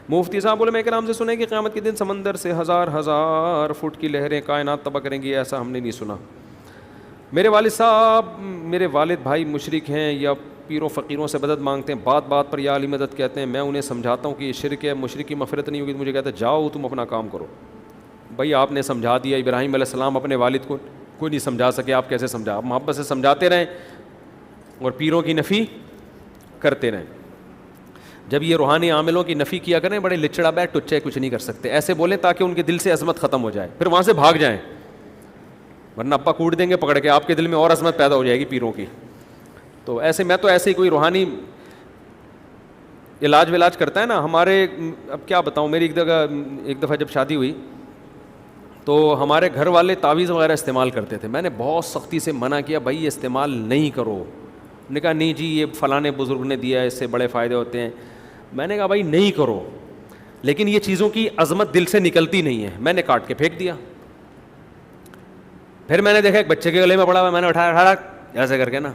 مفتی صاحب علماء کرام سے سنے کہ قیامت کے دن سمندر سے ہزار ہزار فٹ کی لہریں کائنات تباہ کریں گی، ایسا ہم نے نہیں سنا. میرے والد صاحب، میرے والد بھائی مشرک ہیں یا پیروں فقیروں سے مدد مانگتے ہیں، بات بات پر یا علی مدد کہتے ہیں. میں انہیں سمجھاتا ہوں کہ یہ شرک ہے، مشرک کی مغفرت نہیں ہوگی، تو مجھے کہتے ہیں جاؤ تم اپنا کام کرو. بھائی آپ نے سمجھا دیا، ابراہیم علیہ السلام اپنے والد کو کوئی نہیں سمجھا سکے، آپ کیسے سمجھا؟ آپ محبت سے سمجھاتے رہیں اور پیروں کی نفی کرتے رہیں. جب یہ روحانی عاملوں کی نفی کیا کریں، بڑے لچڑا بیٹھ ٹچے کچھ نہیں کر سکتے، ایسے بولیں تاکہ ان کے دل سے عظمت ختم ہو جائے، پھر وہاں سے بھاگ جائیں، ورنہ ابا کوٹ دیں گے پکڑ کے، آپ کے دل میں اور عظمت پیدا ہو جائے گی پیروں کی. تو ایسے میں تو ایسے ہی کوئی روحانی علاج ولاج کرتا ہے نا ہمارے، اب کیا بتاؤں، میری ایک دفعہ جب شادی ہوئی تو ہمارے گھر والے تعویذ وغیرہ استعمال کرتے تھے. میں نے بہت سختی سے منع کیا، بھائی یہ استعمال نہیں کرو. نے کہا نہیں جی یہ فلاں بزرگ نے دیا ہے، اس سے بڑے فائدے ہوتے ہیں. میں نے کہا بھائی نہیں کرو، لیکن یہ چیزوں کی عظمت دل سے نکلتی نہیں ہے. میں نے کاٹ کے پھینک دیا. پھر میں نے دیکھا ایک بچے کے گلے میں پڑا ہوا، میں نے اٹھایا ایسے کر کے نا،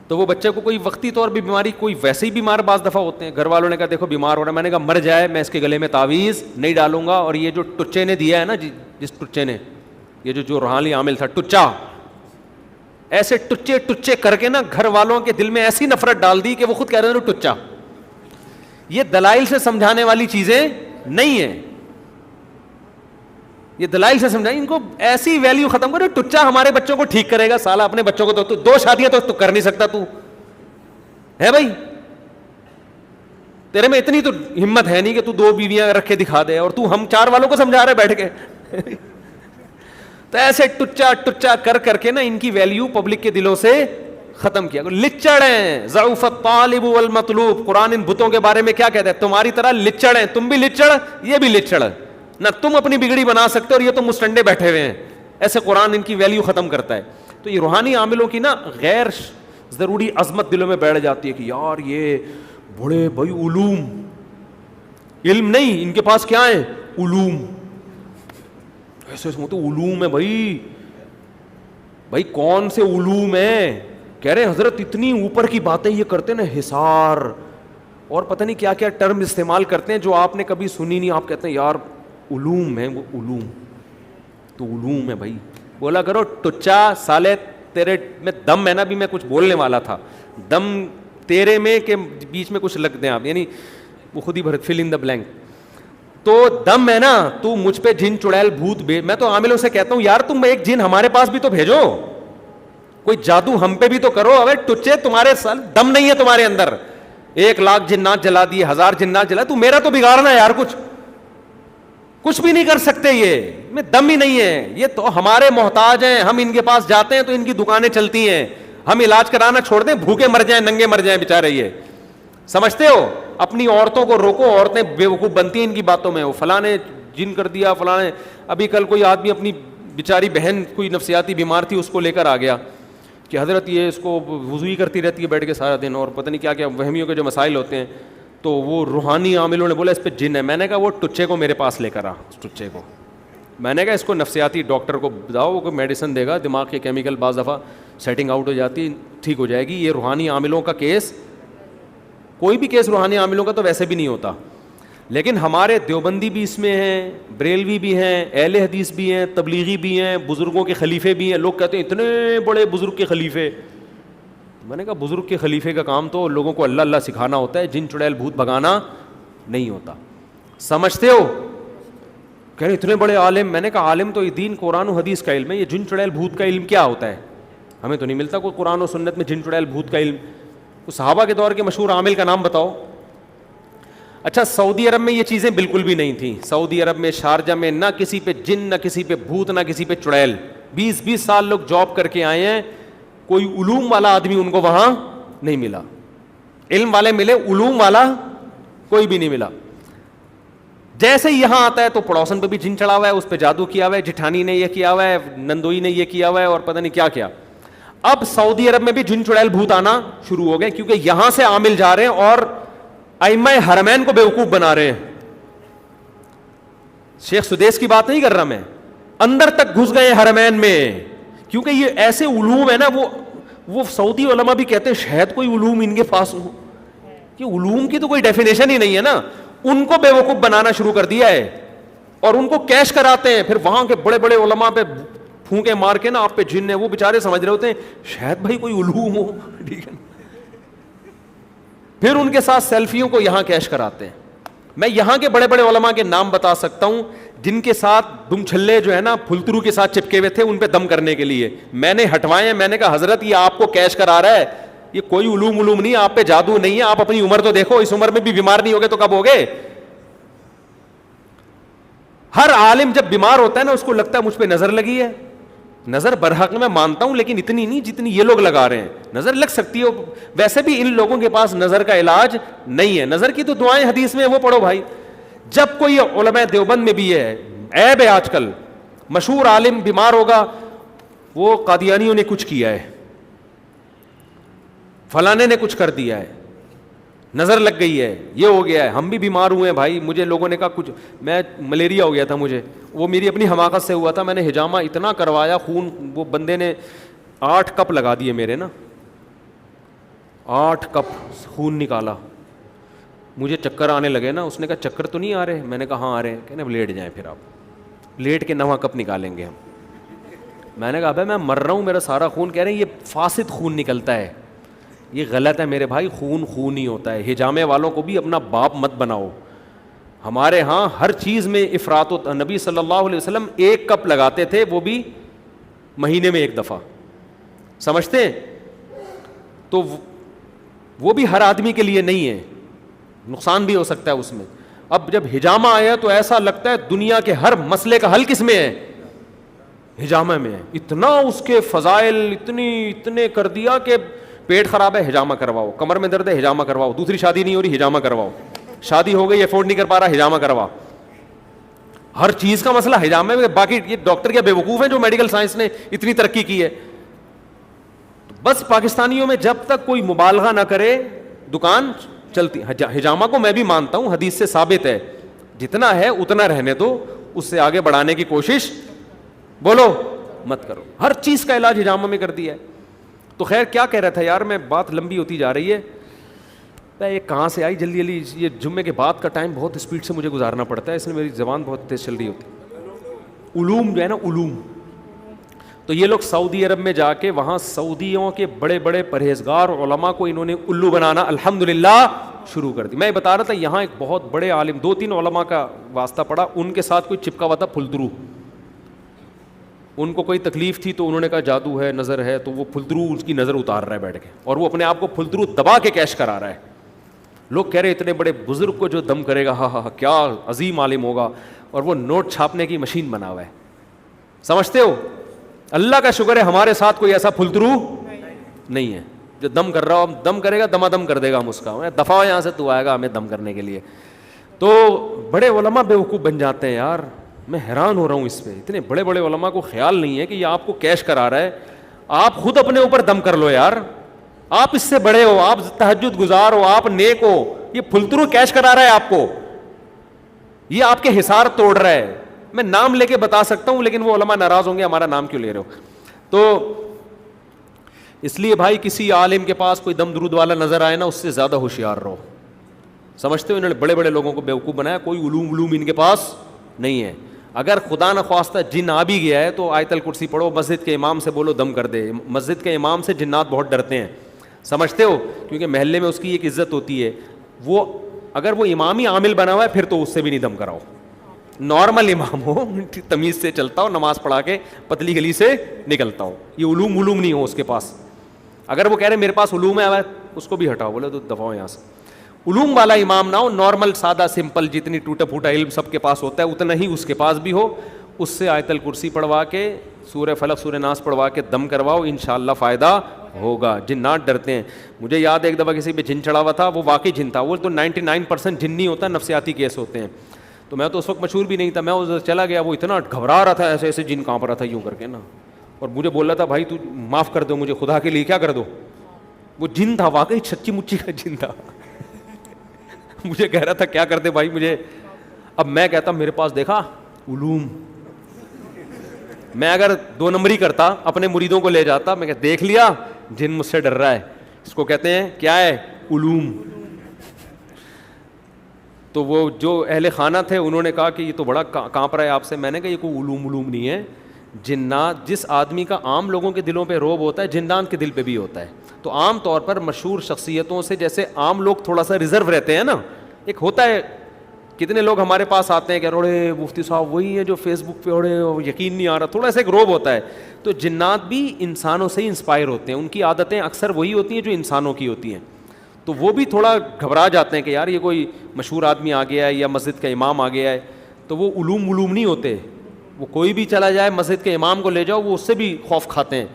تو وہ بچے کو کوئی وقتی طور پہ بیماری، کوئی ویسے ہی بیمار بعض دفعہ ہوتے ہیں. گھر والوں نے کہا دیکھو بیمار ہو رہا ہے. میں نے کہا مر جائے میں اس کے گلے میں تعویذ نہیں ڈالوں گا. اور یہ جو ٹچے نے دیا ہے نا، جس ٹچے نے، یہ جو روحانی عامل تھا ٹچا، ایسے ٹچے ٹچے کر کے نا گھر والوں کے دل میں ایسی نفرت ڈال دی کہ وہ خود کہہ رہے ہیں ٹچا. یہ دلائل سے سمجھانے والی چیزیں نہیں ہیں، یہ دلائل سے سمجھائیں. ان کو ایسی ویلیو ختم کرو. ٹچا ہمارے بچوں کو ٹھیک کرے گا سالا، اپنے بچوں کو تو 2 شادیاں تو کر نہیں سکتا تو ہے بھائی، تیرے میں اتنی تو ہمت ہے نہیں کہ تو 2 بیویاں رکھ کے دکھا دے، اور تو ہم 4 والوں کو سمجھا رہے بیٹھ کے. تو ایسے ٹچا ٹچا کر کر کے نا ان کی ویلیو پبلک کے دلوں سے ختم کیا. لچڑ ہیں، ضعف الطالب والمطلوب. قرآن ان بتوں کے بارے میں کیا کہتا ہے؟ تمہاری طرح لچڑ ہیں، تم بھی لچڑ یہ بھی لچڑ، نہ تم اپنی بگڑی بنا سکتے اور یہ تو مسٹنڈے بیٹھے ہوئے ہیں. ایسے قرآن ان کی ویلیو ختم کرتا ہے. تو یہ روحانی عاملوں کی نا غیر ضروری عظمت دلوں میں بیٹھ جاتی ہے کہ یار یہ بڑے بھائی علوم، علم نہیں ان کے پاس کیا ہے؟ علوم. ایسے تو علوم ہے بھائی، بھائی کون سے علوم ہیں؟ کہہ رہے حضرت اتنی اوپر کی باتیں یہ کرتے نا، حصار اور پتہ نہیں کیا کیا ٹرم استعمال کرتے ہیں جو آپ نے کبھی سنی نہیں. آپ کہتے ہیں یار علوم ہے، وہ علوم تو علوم ہے بھائی. بولا کرو ٹچا سالے تیرے میں دم ہے نا. بھی میں کچھ بولنے والا تھا، دم تیرے میں کہ بیچ میں کچھ لگ دیں آپ، یعنی وہ خود ہی بھرت فل ان دا بلینک. تو دم ہے نا، تو مجھ پہ جن چڑیل بھوت میں تو عاملوں سے کہتا ہوں یار تم ایک جن ہمارے پاس بھی تو بھیجو، کوئی جادو ہم پہ بھی تو کرو. اگر ٹچے تمہارے سال دم نہیں ہے تمہارے اندر، 1,00,000 جنات جلا دیے، 1000 جنات جلا، تو میرا تو بگاڑنا یار، کچھ بھی نہیں کر سکتے. یہ میں دم ہی نہیں ہے. یہ تو ہمارے محتاج ہیں، ہم ان کے پاس جاتے ہیں تو ان کی دکانیں چلتی ہیں. ہم علاج کرانا چھوڑ دیں، بھوکے مر جائیں، ننگے مر جائیں بیچارے. یہ سمجھتے ہو؟ اپنی عورتوں کو روکو، عورتیں بیوقوف بنتی ہیں ان کی باتوں میں. وہ فلاں نے جن کر دیا، فلاں نے. ابھی کل کوئی آدمی اپنی بیچاری بہن کوئی نفسیاتی بیمار تھی، اس کو لے کر آ گیا کہ حضرت یہ اس کو وضو ہی کرتی رہتی ہے بیٹھ کے سارا دن، اور پتہ نہیں کیا کیا وہمیوں کے جو مسائل ہوتے ہیں. تو وہ روحانی عاملوں نے بولا اس پہ جن ہے. میں نے کہا وہ ٹچے کو میرے پاس لے کر آ. ٹچے کو میں نے کہا اس کو نفسیاتی ڈاکٹر کو بتاؤ، وہ کوئی میڈیسن دے گا، دماغ کے کیمیکل بعض دفعہ سیٹنگ آؤٹ ہو جاتی، ٹھیک ہو جائے گی. یہ روحانی عاملوں کا کیس، کوئی بھی کیس روحانی عاملوں کا تو ویسے بھی نہیں ہوتا. لیکن ہمارے دیوبندی بھی اس میں ہیں، بریلوی بھی ہیں، اہل حدیث بھی ہیں، تبلیغی بھی ہیں، بزرگوں کے خلیفے بھی ہیں. لوگ کہتے ہیں اتنے بڑے بزرگ کے خلیفے. میں نے کہا بزرگ کے خلیفے کا کام تو لوگوں کو اللہ اللہ سکھانا ہوتا ہے، جن چڑیل بھوت بھگانا نہیں ہوتا. سمجھتے ہو؟ کہہ رہے اتنے بڑے عالم. میں نے کہا عالم تو دین قرآن و حدیث کا علم ہے، یہ جن چڑیل بھوت کا علم کیا ہوتا ہے؟ ہمیں تو نہیں ملتا کوئی قرآن و سنت میں جن چڑیل بھوت کا علم. صحابہ کے دور کے مشہور عامل کا نام بتاؤ. اچھا سعودی عرب میں یہ چیزیں بالکل بھی نہیں تھیں. سعودی عرب میں شارجہ میں نہ کسی پہ جن، نہ کسی پہ بھوت، نہ کسی پہ چڑیل. 20 سال لوگ جاب کر کے آئے ہیں، کوئی علوم والا آدمی ان کو وہاں نہیں ملا. علم والے ملے، علوم والا کوئی بھی نہیں ملا. جیسے ہی یہاں آتا ہے تو پڑوسن پہ بھی جن چڑھا ہوا ہے، اس پہ جادو کیا ہوا ہے، جٹھانی نے یہ کیا ہوا ہے، نندوئی نے یہ کیا ہوا ہے، اور پتہ نہیں کیا کیا. اب سعودی عرب میں بھی جن چڑیل بھوت آنا شروع ہو گئے، کیونکہ یہاں سے عامل جا رہے ہیں اور ائمہ حرمین کو بیوقوف بنا رہے ہیں. شیخ سدیس کی بات نہیں کر رہا میں، اندر تک گھس گئے حرمین میں. کیونکہ یہ ایسے علوم ہے نا، وہ سعودی علماء بھی کہتے ہیں شاید کوئی علوم ان کے پاس ہو. کہ علوم کی تو کوئی ڈیفینیشن ہی نہیں ہے نا. ان کو بیوقوف بنانا شروع کر دیا ہے اور ان کو کیش کراتے ہیں. پھر وہاں کے بڑے بڑے علماء پہ پھونکے مار کے نا آپ پہ جن ہے, وہ بےچارے سمجھ رہے ہوتے ہیں شاید بھائی کوئی علوم ہو, ٹھیک ہے. پھر ان کے ساتھ سیلفیوں کو یہاں کیش کراتے ہیں. میں یہاں کے بڑے بڑے علماء کے نام بتا سکتا ہوں جن کے ساتھ دم چھلے جو ہے نا پھلترو کے ساتھ چپکے ہوئے تھے, ان پہ دم کرنے کے لیے میں نے ہٹوائے ہیں. میں نے کہا حضرت یہ آپ کو کیش کرا رہا ہے, یہ کوئی علوم نہیں, آپ پہ جادو نہیں ہے, آپ اپنی عمر تو دیکھو, اس عمر میں بھی بیمار نہیں ہوگے تو کب ہوگے. ہر عالم جب بیمار ہوتا ہے نا اس کو لگتا ہے مجھ پہ نظر لگی ہے. نظر برحق میں مانتا ہوں لیکن اتنی نہیں جتنی یہ لوگ لگا رہے ہیں. نظر لگ سکتی ہے, ویسے بھی ان لوگوں کے پاس نظر کا علاج نہیں ہے. نظر کی تو دعائیں حدیث میں وہ پڑھو بھائی. جب کوئی علماء دیوبند میں بھی ہے, عیب ہے آج کل, مشہور عالم بیمار ہوگا, وہ قادیانیوں نے کچھ کیا ہے, فلانے نے کچھ کر دیا ہے, نظر لگ گئی ہے, یہ ہو گیا ہے, ہم بھی بیمار ہوئے ہیں بھائی. مجھے لوگوں نے کہا کچھ, میں ملیریا ہو گیا تھا مجھے, وہ میری اپنی حماقت سے ہوا تھا. میں نے حجامہ اتنا کروایا, خون وہ بندے نے 8 کپ لگا دیے میرے نا, 8 کپ خون نکالا. مجھے چکر آنے لگے نا. اس نے کہا چکر تو نہیں آ رہے؟ میں نے کہا ہاں آ رہے ہیں. کہنے لیٹ جائیں, پھر آپ لیٹ کے 9 کپ نکالیں گے ہم. میں نے کہا بھائی میں مر رہا ہوں, میرا سارا خون. کہہ رہے ہیں یہ فاسد خون نکلتا ہے. یہ غلط ہے میرے بھائی, خون خون ہی ہوتا ہے. حجامے والوں کو بھی اپنا باپ مت بناؤ. ہمارے ہاں ہر چیز میں افراط ہوتا. نبی صلی اللہ علیہ وسلم 1 کپ لگاتے تھے, وہ بھی مہینے میں 1 دفعہ. سمجھتے ہیں؟ تو وہ بھی ہر آدمی کے لیے نہیں ہے, نقصان بھی ہو سکتا ہے اس میں. اب جب حجامہ آیا تو ایسا لگتا ہے دنیا کے ہر مسئلے کا حل کس میں ہے؟ حجامہ میں ہے. اتنا اس کے فضائل اتنے کر دیا کہ پیٹ خراب ہے حجامہ کرواؤ, کمر میں درد ہے حجامہ کرواؤ, دوسری شادی نہیں ہو رہی حجامہ کرواؤ, شادی ہو گئی افورڈ نہیں کر پا رہا حجامہ کرواؤ. ہر چیز کا مسئلہ حجامہ میں. باقی یہ ڈاکٹر کیا بیوقوف ہیں جو میڈیکل سائنس نے اتنی ترقی کی ہے؟ بس پاکستانیوں میں جب تک کوئی مبالغہ نہ کرے دکان چلتی. حجامہ کو میں بھی مانتا ہوں, حدیث سے ثابت ہے, جتنا ہے اتنا رہنے دو, اس سے آگے بڑھانے کی کوشش بولو مت کرو. ہر چیز کا علاج حجامہ میں کر دیا ہے. تو خیر کیا کہہ رہا تھا یار میں, بات لمبی ہوتی جا رہی ہے. یہ کہاں سے آئی جلدی, یہ جمعے کے بعد کا ٹائم بہت اسپیڈ سے مجھے گزارنا پڑتا ہے, اس میں میری زبان بہت تیز چل رہی ہوتی ہے. علوم جو ہے نا علوم, تو یہ لوگ سعودی عرب میں جا کے وہاں سعودیوں کے بڑے بڑے پرہیزگار علماء کو انہوں نے الو بنانا الحمدللہ شروع کر دی. میں بتا رہا تھا یہاں ایک بہت بڑے عالم, 2-3 علماء کا واسطہ پڑا, ان کے ساتھ کوئی چپکا ہوا تھا پھلدرو. ان کو کوئی تکلیف تھی تو انہوں نے کہا جادو ہے, نظر ہے, تو وہ پھلدرو اس کی نظر اتار رہا ہے بیٹھ کے, اور وہ اپنے آپ کو پھلدرو دبا کے کیش کرا رہا ہے. لوگ کہہ رہے اتنے بڑے بزرگ کو جو دم کرے گا, ہاں ہاں کیا عظیم عالم ہوگا, اور وہ نوٹ چھاپنے کی مشین بنا ہوا ہے. سمجھتے ہو؟ اللہ کا شکر ہے ہمارے ساتھ کوئی ایسا پھلدرو نہیں ہے جو دم کر رہا ہو. دم کرے گا دما دم کر دے گا ہم اس کا, دفعہ یہاں سے تو آئے گا ہمیں دم کرنے کے لیے. تو بڑے علماء بیوقوف بن جاتے ہیں یار. میں حیران ہو رہا ہوں اس پہ, اتنے بڑے بڑے علماء کو خیال نہیں ہے کہ یہ آپ کو کیش کرا رہا ہے. آپ خود اپنے اوپر دم کر لو یار, آپ اس سے بڑے ہو, آپ تہجد گزار ہو, آپ نیک ہو. یہ پھلترو کیش کرا رہا ہے آپ کو, یہ آپ کے حصار توڑ رہا ہے. میں نام لے کے بتا سکتا ہوں لیکن وہ علماء ناراض ہوں گے ہمارا نام کیوں لے رہے ہو. تو اس لیے بھائی کسی عالم کے پاس کوئی دم درود والا نظر آئے نا, اس سے زیادہ ہوشیار رہو. سمجھتے ہو انہوں نے بڑے بڑے لوگوں کو بیوقوف بنایا, کوئی علوم ان کے پاس نہیں ہے. اگر خدا نخواستہ جن آ بھی گیا ہے تو آیت الکرسی پڑھو, مسجد کے امام سے بولو دم کر دے. مسجد کے امام سے جنات بہت ڈرتے ہیں, سمجھتے ہو, کیونکہ محلے میں اس کی ایک عزت ہوتی ہے. وہ اگر وہ امام ہی عامل بنا ہوا ہے پھر تو اس سے بھی نہیں دم کراؤ. نارمل امام ہو, تمیز سے چلتا ہو, نماز پڑھا کے پتلی گلی سے نکلتا ہو, یہ علوم نہیں ہو اس کے پاس. اگر وہ کہہ رہے میرے پاس علوم ہے اس کو بھی ہٹاؤ, بولے تو دفعہ یہاں سے. علوم والا امام نہ ہو, نارمل سادہ سمپل, جتنی ٹوٹا پھوٹا علم سب کے پاس ہوتا ہے اتنا ہی اس کے پاس بھی ہو. اس سے آیت الکرسی پڑھوا کے, سورہ فلق سورہ ناس پڑھوا کے دم کرواؤ, انشاءاللہ فائدہ ہوگا. جنات ڈرتے ہیں. مجھے یاد ہے ایک دفعہ کسی پہ جن چڑھا ہوا تھا, وہ واقعی جن تھا. وہ تو 99% جن نہیں ہوتا, نفسیاتی کیس ہوتے ہیں. تو میں تو اس وقت مشہور بھی نہیں تھا, میں ادھر چلا گیا, وہ اتنا گھبرا رہا تھا, ایسے ایسے جن کانپ رہا تھا یوں کر کے نا, اور مجھے بول رہا تھا بھائی تو معاف کر دو مجھے, خدا کے لیے کیا کر دو. وہ جن تھا واقعی, سچی مچی کا جن تھا. مجھے کہہ رہا تھا کیا کرتے بھائی مجھے. اب میں کہتا میرے پاس دیکھا علوم, میں اگر 2 نمبری کرتا اپنے مریدوں کو لے جاتا, میں کہ دیکھ لیا جن مجھ سے ڈر رہا ہے, اس کو کہتے ہیں کیا ہے, علوم. تو وہ جو اہل خانہ تھے انہوں نے کہا کہ یہ تو بڑا کانپ رہا ہے آپ سے. میں نے کہا یہ کوئی علوم نہیں ہے. جنات, جس آدمی کا عام لوگوں کے دلوں پہ روب ہوتا ہے جنات کے دل پہ بھی ہوتا ہے. تو عام طور پر مشہور شخصیتوں سے جیسے عام لوگ تھوڑا سا ریزرو رہتے ہیں نا, ایک ہوتا ہے, کتنے لوگ ہمارے پاس آتے ہیں کہ اڑے مفتی صاحب وہی ہیں جو فیس بک پہ اڑے, یقین نہیں آ رہا, تھوڑا سا ایک روب ہوتا ہے. تو جنات بھی انسانوں سے ہی انسپائر ہوتے ہیں, ان کی عادتیں اکثر وہی ہوتی ہیں جو انسانوں کی ہوتی ہیں. تو وہ بھی تھوڑا گھبرا جاتے ہیں کہ یار یہ کوئی مشہور آدمی آ گیا ہے یا مسجد کا امام آ گیا ہے. تو وہ علوم نہیں ہوتے, وہ کوئی بھی چلا جائے مسجد کے امام کو لے جاؤ وہ اس سے بھی خوف کھاتے ہیں,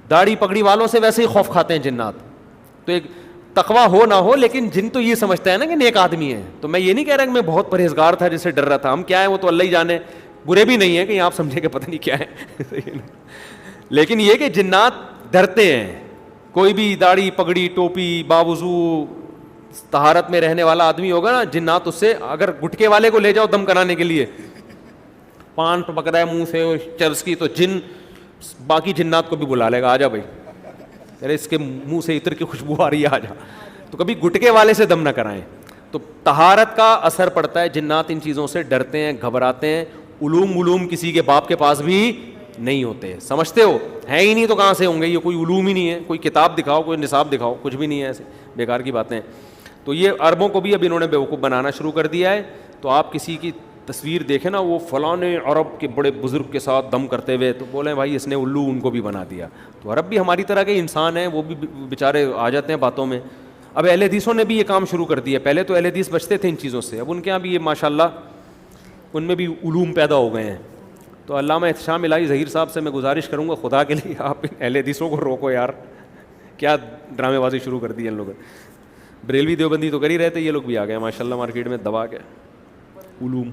داڑھی پگڑی والوں سے ویسے ہی خوف کھاتے ہیں جنات. تو ایک تقویٰ ہو نہ ہو لیکن جن تو یہ سمجھتا ہے نا کہ نیک آدمی ہے. تو میں یہ نہیں کہہ رہا کہ میں بہت پرہیزگار تھا جس سے ڈر رہا تھا, ہم کیا ہے وہ تو اللہ ہی جانے, برے بھی نہیں ہیں کہ آپ سمجھے کہ پتہ نہیں کیا ہے. لیکن یہ کہ جنات ڈرتے ہیں. کوئی بھی داڑھی پگڑی ٹوپی باوضو طہارت میں رہنے والا آدمی ہوگا نا, جنات اس سے, اگر گٹکے والے کو لے جاؤ دم کرانے کے لیے, پان پک رہا ہے منہ سے چرس کی, تو جن باقی جنات کو بھی بلا لے گا, آ جا بھائی, ارے اس کے منہ سے عطر کی خوشبو آ رہی ہے, آ جا. تو کبھی گٹکے والے سے دم نہ کرائیں. تو طہارت کا اثر پڑتا ہے, جنات ان چیزوں سے ڈرتے ہیں, گھبراتے ہیں. علوم کسی کے باپ کے پاس بھی نہیں ہوتے, سمجھتے ہو, ہے ہی نہیں تو کہاں سے ہوں گے, یہ کوئی علوم ہی نہیں ہے. کوئی کتاب دکھاؤ, کوئی نصاب دکھاؤ, کچھ بھی نہیں ہے, ایسے بیکار کی باتیں. تو یہ عربوں کو بھی اب انہوں نے بیوقوف بنانا شروع کر دیا ہے. تو آپ کسی کی تصویر دیکھیں نا, وہ فلاں عرب کے بڑے بزرگ کے ساتھ دم کرتے ہوئے, تو بولیں بھائی اس نے الو ان کو بھی بنا دیا. تو عرب بھی ہماری طرح کے انسان ہیں, وہ بھی بیچارے آ جاتے ہیں باتوں میں. اب اہل حدیثوں نے بھی یہ کام شروع کر دیا. پہلے تو اہل حدیث بچتے تھے ان چیزوں سے, اب ان کے یہاں بھی یہ ماشاءاللہ ان میں بھی علوم پیدا ہو گئے ہیں. تو علامہ احتشام الہی ظہیر صاحب سے میں گزارش کروں گا, خدا کے لیے آپ اہل حدیثوں کو روکو یار, کیا ڈرامے بازی شروع کر دی ہے ان لوگوں. بریلوی دیوبندی تو کر ہی رہتے, یہ لوگ بھی آ گئے ماشاءاللہ مارکیٹ میں دبا کے علوم.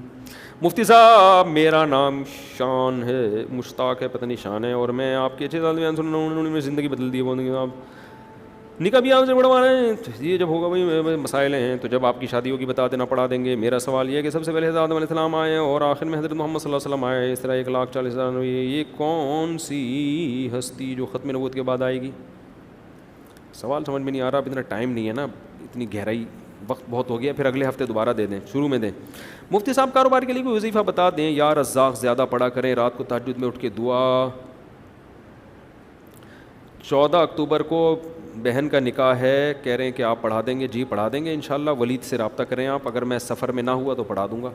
مفتی صاحب میرا نام شان ہے, مشتاق ہے, پتہ نہیں شان ہے, اور میں آپ کے 6 سال بیان سن رہا ہوں, انہوں نے زندگی بدل دی ہے. آپ نکاح بھی آپ سے بڑھوا رہے ہیں, یہ جب ہوگا بھائی مسائل ہیں, تو جب آپ کی شادی ہوگی بتا دینا, پڑھا دیں گے. میرا سوال یہ ہے کہ سب سے پہلے حضرت آدم علیہ السلام آئے اور آخر میں حضرت محمد صلی اللہ علیہ وسلم آئے, اس طرح 1,40,000, یہ کون سی ہستی جو ختم نبوت کے بعد آئے گی؟ سوال سمجھ میں نہیں آ رہا, اب اتنا ٹائم نہیں ہے نا, اتنی گہرائی, وقت بہت ہو گیا, پھر اگلے ہفتے دوبارہ دے دیں, شروع میں دیں. مفتی صاحب کاروبار کے لیے کوئی وظیفہ بتا دیں. یا رزاق زیادہ پڑھا کریں, رات کو تہجد میں اٹھ کے دعا. 14 اکتوبر کو بہن کا نکاح ہے, کہہ رہے ہیں کہ آپ پڑھا دیں گے. جی پڑھا دیں گے انشاءاللہ, ولید سے رابطہ کریں آپ, اگر میں سفر میں نہ ہوا تو پڑھا دوں گا.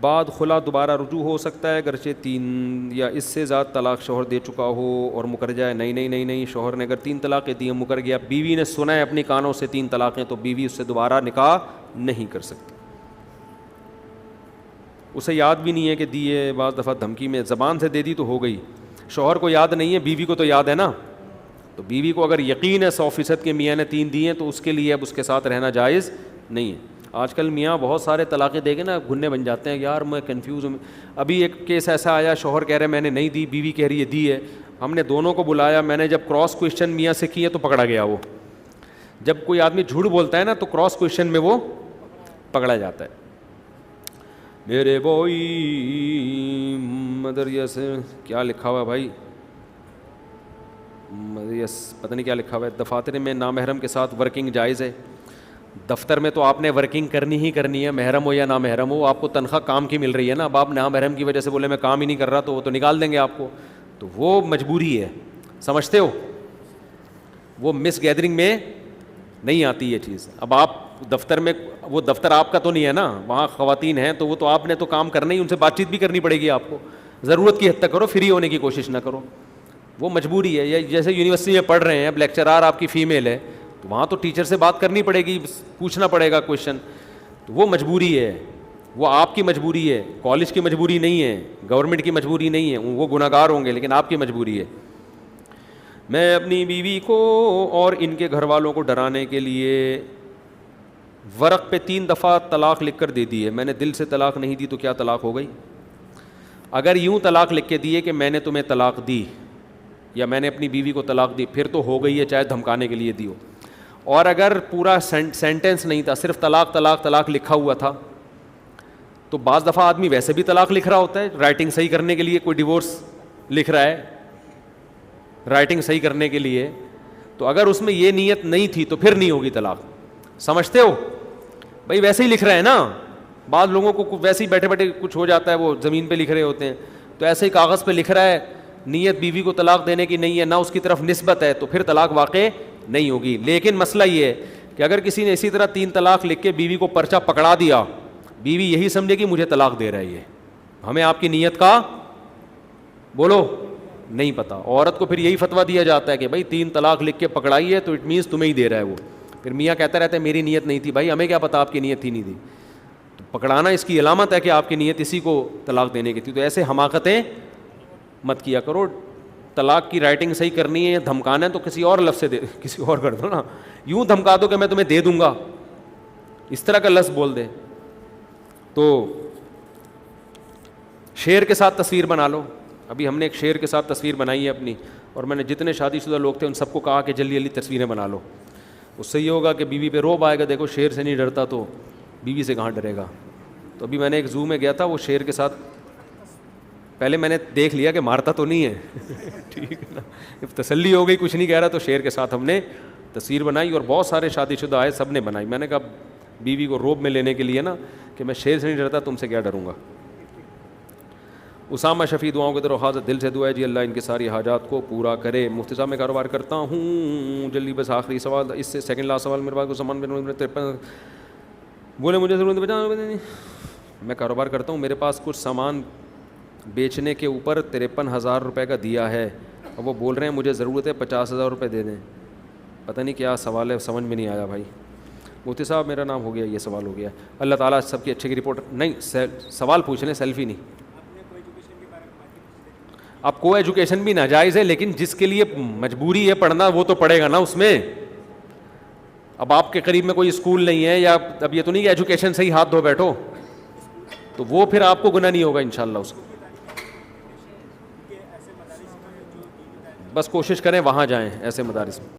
بعد خلا دوبارہ رجوع ہو سکتا ہے اگرچہ 3 یا اس سے زیادہ طلاق شوہر دے چکا ہو اور مکر جائے؟ نہیں, شوہر نے اگر 3 طلاقیں دی, مکر گیا, بیوی نے سنا ہے اپنی کانوں سے 3 طلاقیں, تو بیوی اس سے دوبارہ نکاح نہیں کر سکتی. اسے یاد بھی نہیں ہے کہ دیے, بعض دفعہ دھمکی میں زبان سے دے دی تو ہو گئی. شوہر کو یاد نہیں ہے, بیوی کو تو یاد ہے نا. تو بیوی کو اگر یقین ہے 100% کہ میاں نے 3 دی ہیں, تو اس کے لیے اب اس کے ساتھ رہنا جائز نہیں ہے. آج کل میاں بہت سارے طلاقیں دے کے نا گھننے بن جاتے ہیں, یار میں کنفیوز ہوں. ابھی ایک کیس ایسا آیا, شوہر کہہ رہے میں نے نہیں دی, بیوی کہہ رہی ہے دی ہے. ہم نے دونوں کو بلایا, میں نے جب کراس کویشچن میاں سے کیے تو پکڑا گیا. وہ جب کوئی آدمی جھوٹ بولتا ہے نا تو کراس کویشچن میں وہ پکڑا جاتا ہے. میرے بوئی مدریہ سے کیا لکھا ہوا ہے بھائی, پتہ نہیں کیا لکھا ہوا ہے. دفاتر میں نامحرم کے ساتھ ورکنگ جائز ہے؟ دفتر میں تو آپ نے ورکنگ کرنی ہی کرنی ہے, محرم ہو یا نامحرم ہو. آپ کو تنخواہ کام کی مل رہی ہے نا. اب آپ نامحرم کی وجہ سے بولے میں کام ہی نہیں کر رہا, تو وہ تو نکال دیں گے آپ کو. تو وہ مجبوری ہے, سمجھتے ہو, وہ مس گیدرنگ میں نہیں آتی یہ چیز. اب آپ دفتر میں, وہ دفتر آپ کا تو نہیں ہے نا, وہاں خواتین ہیں, تو وہ تو آپ نے تو کام کرنا ہی, ان سے بات چیت بھی کرنی پڑے گی آپ کو. ضرورت کی حد تک کرو, فری ہونے کی کوشش نہ کرو, وہ مجبوری ہے. یا جیسے یونیورسٹی میں پڑھ رہے ہیں, اب لیکچرار آپ کی فیمیل ہے, تو وہاں تو ٹیچر سے بات کرنی پڑے گی, پوچھنا پڑے گا کویشچن. تو وہ مجبوری ہے, وہ آپ کی مجبوری ہے, کالج کی مجبوری نہیں ہے, گورنمنٹ کی مجبوری نہیں ہے. وہ گناہ گار ہوں گے لیکن آپ کی مجبوری ہے. میں اپنی بیوی کو اور ان کے گھر والوں کو ڈرانے کے لیے ورق پہ 3 دفعہ طلاق لکھ کر دے دی ہے. میں نے دل سے طلاق نہیں دی تو کیا طلاق ہو گئی؟ اگر یوں طلاق لکھ کے دیے کہ میں نے تمہیں طلاق دی یا میں نے اپنی بیوی کو طلاق دی, پھر تو ہو گئی ہے, چاہے دھمکانے کے لیے دی ہو. اور اگر پورا سینٹینس نہیں تھا, صرف طلاق طلاق طلاق لکھا ہوا تھا, تو بعض دفعہ آدمی ویسے بھی طلاق لکھ رہا ہوتا ہے رائٹنگ صحیح کرنے کے لیے. کوئی ڈیورس لکھ رہا ہے رائٹنگ صحیح کرنے کے لیے, تو اگر اس میں یہ نیت نہیں تھی تو پھر نہیں ہوگی طلاق. سمجھتے ہو؟ بھائی ویسے ہی لکھ رہے ہیں نا, بعض لوگوں کو ویسے ہی بیٹھے بیٹھے کچھ ہو جاتا ہے, وہ زمین پہ لکھ رہے ہوتے ہیں, تو ایسے ہی کاغذ پہ لکھ رہا ہے, نیت بیوی کو طلاق دینے کی نہیں ہے, نہ اس کی طرف نسبت ہے, تو پھر طلاق واقع نہیں ہوگی. لیکن مسئلہ یہ ہے کہ اگر کسی نے اسی طرح 3 طلاق لکھ کے بیوی کو پرچہ پکڑا دیا, بیوی یہی سمجھے کہ مجھے طلاق دے رہا ہے یہ, ہمیں آپ کی نیت کا بولو نہیں پتا. عورت کو پھر یہی فتویٰ دیا جاتا ہے کہ بھائی 3 طلاق لکھ کے پکڑائی ہے تو اٹ مینس تمہیں ہی دے رہا ہے وہ. پھر میاں کہتا رہتا ہے میری نیت نہیں تھی. بھائی ہمیں کیا پتا آپ کی نیت تھی نہیں تھی, تو پکڑانا اس کی علامت ہے کہ آپ کی نیت اسی کو طلاق دینے کی تھی. تو ایسے حماقتیں مت کیا کرو. طلاق کی رائٹنگ صحیح کرنی ہے, دھمکانا ہے تو کسی اور لفظ سے دے, کسی اور کر دو نا. یوں دھمکا دو کہ میں تمہیں دے دوں گا, اس طرح کا لفظ بول دے. تو شیر کے ساتھ تصویر بنا لو. ابھی ہم نے ایک شیر کے ساتھ تصویر بنائی ہے اپنی, اور میں نے جتنے شادی شدہ لوگ تھے ان سب کو کہا کہ جلدی جلدی تصویریں بنا لو. اس سے یہ ہوگا کہ بیوی پہ روب آئے گا, دیکھو شیر سے نہیں ڈرتا تو بیوی سے کہاں ڈرے گا. تو ابھی میں نے ایک زو میں گیا تھا, وہ شیر کے ساتھ پہلے میں نے دیکھ لیا کہ مارتا تو نہیں ہے ٹھیک ہے نا, تسلی ہو گئی, کچھ نہیں کہہ رہا, تو شیر کے ساتھ ہم نے تصویر بنائی. اور بہت سارے شادی شدہ آئے, سب نے بنائی. میں نے کہا بیوی کو روب میں لینے کے لیے نا کہ میں شیر سے نہیں ڈرتا, تم سے کیا ڈروں گا. اسامہ شفیع دعاؤں کی طرف حاضر دل سے دعا ہے جی اللہ ان کی ساری حاجات کو پورا کرے. مفتی صاحب میں کاروبار کرتا ہوں, جلدی بس آخری سوال, اس سے سیکنڈ لاسٹ سوال میرے پاس کو سامان بولے مجھے ضرورت بچا. میں کاروبار کرتا ہوں, میرے پاس کچھ سامان بیچنے کے اوپر 53,000 روپے کا دیا ہے, اور وہ بول رہے ہیں مجھے ضرورت ہے 50,000 روپے دے دیں. پتہ نہیں کیا سوال ہے, سمجھ میں نہیں آیا بھائی. مفتی صاحب میرا نام ہو گیا, یہ سوال ہو گیا. اللہ تعالیٰ سب کی اچھے کی رپورٹ نہیں, سوال پوچھ لیں, سیلفی نہیں. اب کو ایجوکیشن بھی ناجائز ہے, لیکن جس کے لیے مجبوری ہے پڑھنا وہ تو پڑھے گا نا اس میں. اب آپ کے قریب میں کوئی اسکول نہیں ہے, یا اب یہ تو نہیں کہ ایجوکیشن سے ہی ہاتھ دھو بیٹھو, تو وہ پھر آپ کو گناہ نہیں ہوگا انشاءاللہ اس کو. بس کوشش کریں وہاں جائیں ایسے مدارس میں.